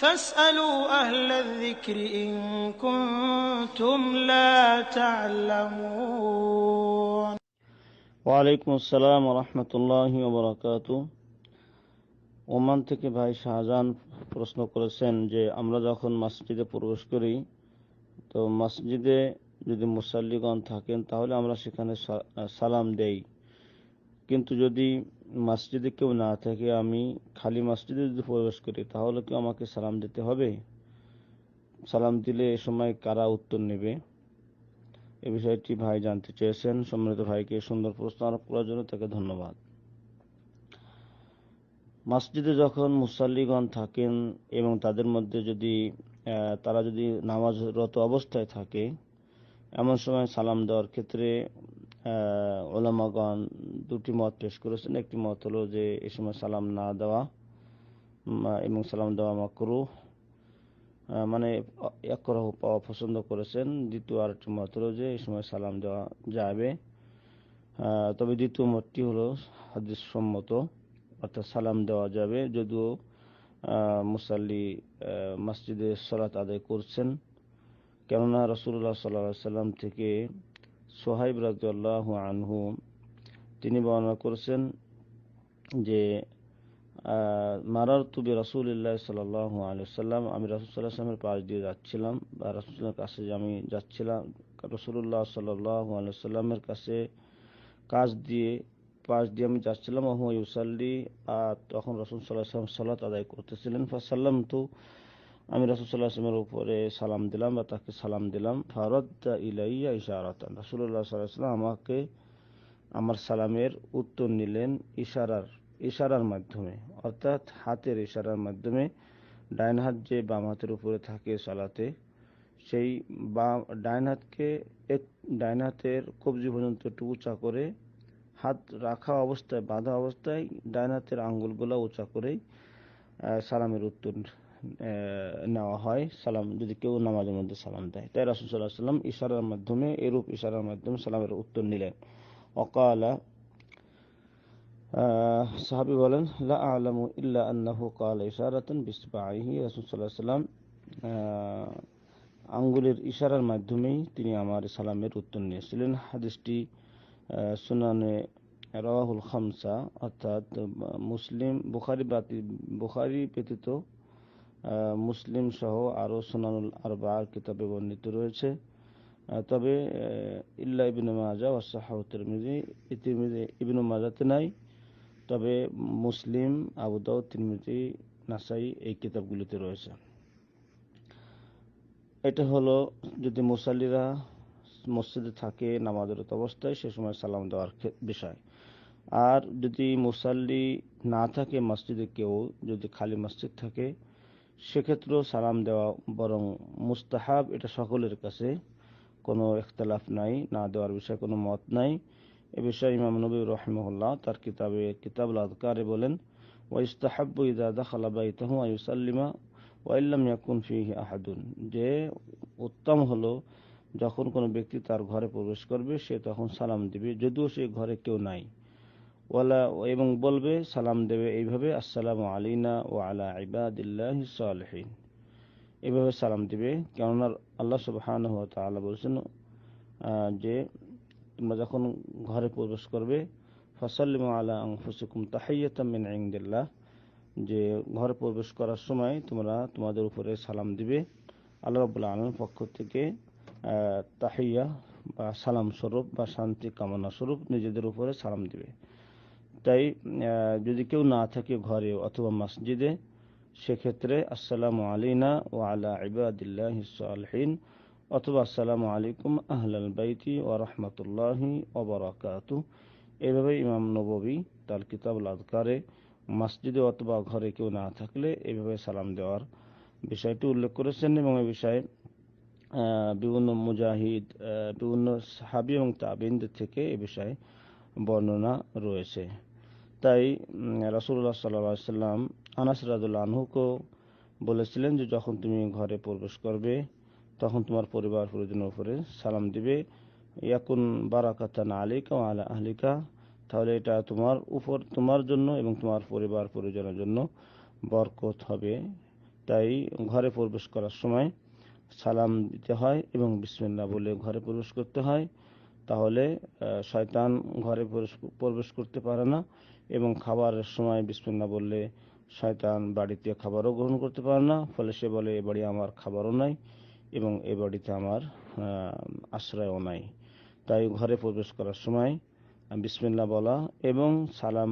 فاسألوا أهل الذكر إن كنتم لا تعلمون ওয়ালাইকুম আসসালাম রহমতুল্লাহি ওবরাকাতু। ওমান থেকে ভাই শাহজাহান প্রশ্ন করেছেন যে আমরা যখন মসজিদে প্রবেশ করি তো মসজিদে যদি মুসাল্লিগণ থাকেন তাহলে আমরা সেখানে সালাম দেই, কিন্তু যদি মসজিদে কেউ না থাকে আমি খালি মসজিদে যদি প্রবেশ করি তাহলে কি আমাকে সালাম দিতে হবে? সালাম দিলে এ সময় কারা উত্তর নেবে? এ বিষয়টি ভাই জানতে চেয়েছেন। সম্মানিত ভাইকে সুন্দর প্রশ্ন আরোপ করার জন্য তাকে ধন্যবাদ। মসজিদে যখন মুসাল্লিগণ থাকেন এবং তাদের মধ্যে যদি তারা যদি নামাজরত অবস্থায় থাকে, এমন সময় সালাম দেওয়ার ক্ষেত্রে উলামাগণ দুটি মত পেশ করেছেন। একটি মত হলো যে এ সময় সালাম না দেওয়া এবং সালাম দেওয়া মাকরুহ, মানে একরাহ পাওয়া পছন্দ করেছেন। দ্বিতীয় আরেকটি মত হলো যে এই সময় সালাম দেওয়া যাবে, তবে দ্বিতীয় মতটি হলো হাদিস সম্মত, অর্থাৎ সালাম দেওয়া যাবে যদিও মুসাল্লি মসজিদে সালাত আদায় করছেন। কেননা রাসূলুল্লাহ সাল্লাল্লাহু আলাইহি সাল্লাম থেকে সুহাইব রাদিয়াল্লাহু আনহু তিনি বর্ণনা করেছেন যে মারারতু বিরাসূলিল্লাহি সাল্লাল্লাহু আলাইহি ওয়াসাল্লাম, আমি রাসূল সাল্লাল্লাহু আলাইহি ওয়াসাল্লামের পাশ দিয়ে যাচ্ছিলাম বা রাসূলের কাছে আমি যাচ্ছিলাম, রাসূলুল্লাহ সাল্লাল্লাহু আলাইহি ওয়াসাল্লামের কাছে পাশ দিয়ে আমি যাচ্ছিলাম। ওয়া হুয়া ইউসাল্লি, আর তখন রাসূল সাল্লাল্লাহু আলাইহি ওয়াসাল্লাম সালাত আদায় করতেছিলেন। ফাসাল্লামতু, আমি রাসূল সাল্লাল্লাহু আলাইহি ওয়াসাল্লামের উপরে সালাম দিলাম বা তাকে সালাম দিলাম। ফারাদ্দা ইলাইয়া ইশারাতান, রাসূলুল্লাহ সাল্লাল্লাহু আলাইহি ওয়াসাল্লাম আমাকে আমার সালামের উত্তর নিলেন ইশারার মাধ্যমে, অর্থাৎ হাতের ইশারার মাধ্যমে। ডাইন হাত যে বাম হাতের উপরে থাকে সালাতে, সেই ডাইন হাতের কবজি পর্যন্ত একটু উঁচা করে হাত রাখা অবস্থায়, বাঁধা অবস্থায় ডাইন হাতের আঙ্গুলগুলো উঁচা করেই সালামের উত্তর নেওয়া হয়, সালাম যদি কেউ নামাজের মধ্যে সালাম দেয়। তাই রাসূল সাল্লাল্লাহু আলাইহি ওয়াসাল্লাম ইশারার মাধ্যমে, এরূপ ইশারার মাধ্যমে সালামের উত্তর নিলেন। ওয়াকালা, সাহাবী বলেন, লা আ'লামু ইল্লা আন্নাহু ক্বালা ইশারাতান বিসবাইহি, রাসূল সাল্লাল্লাহু আলাইহি ওয়াসাল্লাম আঙ্গুলের ইশারার মাধ্যমেই তিনি আমার সালামের উত্তর নিয়েছিলেন। হাদিসটি সুনানে রাওয়াহুল খামসা, অর্থাৎ মুসলিম, বুখারী ব্যতীত মুসলিম সহ আরও সুনানুল আরবা'র কিতাবে বর্ণিত রয়েছে। তবে ইল্লা ইবনে মাজাহ ওয়া সাহাহু তিরমিজি, ইবনে মাজাহতে নাই, তবে মুসলিম, আবু দাউদ, তিরমিজি, নাসাই এই কিতাবগুলিতে রয়েছে। এটা হলো যদি মুসাল্লিরা মসজিদে থাকে নামাজরত অবস্থায় সে সময় সালাম দেওয়ার বিষয়। আর যদি মুসাল্লি না থাকে মসজিদে, কেউ যদি খালি মসজিদ থাকে, সেক্ষেত্রেও সালাম দেওয়া বরং মুস্তাহাব, এটা সকলের কাছে, কোনো ইখতিলাফ নাই, না দেওয়ার বিষয়ে কোনো মত নাই। এ বিষয়ে ইমাম নবী রাহিমাহুল্লাহ তার কিতাবুল আযকারে বলেন, ওয়া ইস্তাহাব্বু ইযা দাখালা বাইতাহু আন ইউসাল্লিমা ওয়া ইল্লাম ইয়াকুন ফীহি আহাদুন, যে উত্তম হলো যখন কোনো ব্যক্তি তার ঘরে প্রবেশ করবে সে তখন সালাম দিবে যদিও সে ঘরে কেউ নাই, এবং বলবে, সালাম দেবে এইভাবে, আসসালামু আলাইনা ওয়া আলা ইবাদিল্লাহিস সালিহিন, এইভাবে সালাম দিবে। কেননা আল্লাহ সুবহানাহু ওয়া তাআলা বলেছেন যে তোমরা যখন ঘরে প্রবেশ করবে ফাসাল্লিমু আলা আনফুসিকুম তাহিয়াতাম মিন ইনদিল্লাহ, যে ঘরে প্রবেশ করার সময় তোমরা তোমাদের উপরে সালাম দিবে আল্লাহ রাব্বুল আলামিনের পক্ষ থেকে, তাহিয়া বা সালাম স্বরূপ বা শান্তি কামনা স্বরূপ নিজেদের উপরে সালাম দিবে। তাই যদি কেউ না থাকে ঘরে অথবা মসজিদে, সেক্ষেত্রে আসসালামু আলাইনা ওয়া আলা ইবাদিল্লাহিস সালিহিন অথবা আসসালামু আলাইকুম আহলাল বাইতি ওয়া রাহমাতুল্লাহি ওয়া বারাকাতুহু, এইভাবে ইমাম নববী তার কিতাবুল আযকারে মসজিদে অথবা ঘরে কেউ না থাকলে এইভাবে সালাম দেওয়ার বিষয়টি উল্লেখ করেছেন। এবং এই বিষয়ে বিভিন্ন মুজাহিদ, বিভিন্ন সাহাবী এবং তাবেঈনদের থেকে এ বিষয়ে বর্ণনা রয়েছে। তাই রাসূলুল্লাহ সাল্লাল্লাহু আলাইহি ওয়াসাল্লাম আনাস রাদিয়াল্লাহু আনহুকে বলেছিলেন যে যখন তুমি ঘরে প্রবেশ করবে তখন তোমার পরিবার পরিজনের উপরে সালাম দিবে, ইয়াকুন বারাকাতান আলাইকা ওয়া আলা আহলিকা, তাহলে এটা তোমার জন্য এবং তোমার পরিবার পরিজনের জন্য বরকত হবে, তাই ঘরে প্রবেশ করার সময় সালাম দিতে হয় এবং বিসমিল্লাহ বলে ঘরে প্রবেশ করতে হয়। তাহলে শয়তান ঘরে প্রবেশ করতে পারে না এবং খাবারের সময় বিসমিল্লাহ বললে শয়তান বাড়িতে খাবারও গ্রহণ করতে পারে না। ফলে সে বলে এ বাড়ি আমার খাবারও নাই এবং এ বাড়িতে আমার আশ্রয়ও নাই। তাই ঘরে প্রবেশ করার সময় বিসমিল্লাহ বলা এবং সালাম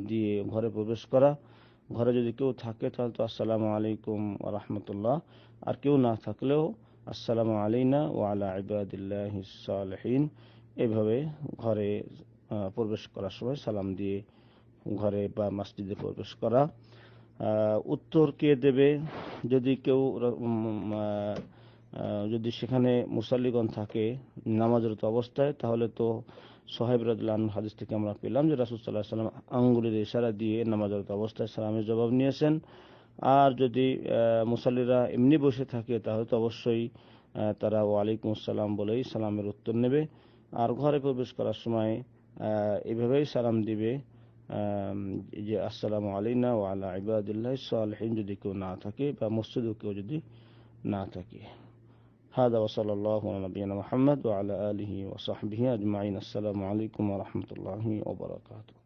দিয়ে ঘরে প্রবেশ করা। ঘরে যদি কেউ থাকে তাহলে তো আসসালামু আলাইকুম ওয়া রাহমাতুল্লাহ, আর কেউ না থাকলেও আসসালামু আলাইনা ওয়া আলা ইবাদিল্লাহিস সালিহিন, এভাবে ঘরে প্রবেশ করার সময় সালাম দিয়ে ঘরে বা মসজিদে প্রবেশ করা। উত্তর কে দেবে? যদি কেউ যদি সেখানে মুসাল্লিগণ থাকে নামাজরত অবস্থায়, তাহলে তো সোহাইব রাদিয়াল্লাহু আনহু হাদিস থেকে আমরা পেলাম যে রাসূল সাল্লাল্লাহু আলাইহি ওয়াসাল্লাম আঙ্গুলের ইশারা দিয়ে নামাজরত অবস্থায় সালামের জবাব নিয়েছেন। আর যদি মুসাল্লিরা এমনি বসে থাকে তাহলে তো অবশ্যই তারা ওয়ালাইকুম আসসালাম বলেই সালামের উত্তর নেবে। আর ঘরে প্রবেশ করার সময় এভাবেই সালাম দিবে যে আসসালামু আলাইনা ওয়া আলা ইবাদিল্লাহিস সালিহিন, যদি কেউ না থাকে বা মসজিদে কেউ যদি না থাকে। هذا وصلى الله على نبينا محمد وعلى آله وصحبه أجمعين. السلام عليكم ورحمة الله وبركاته.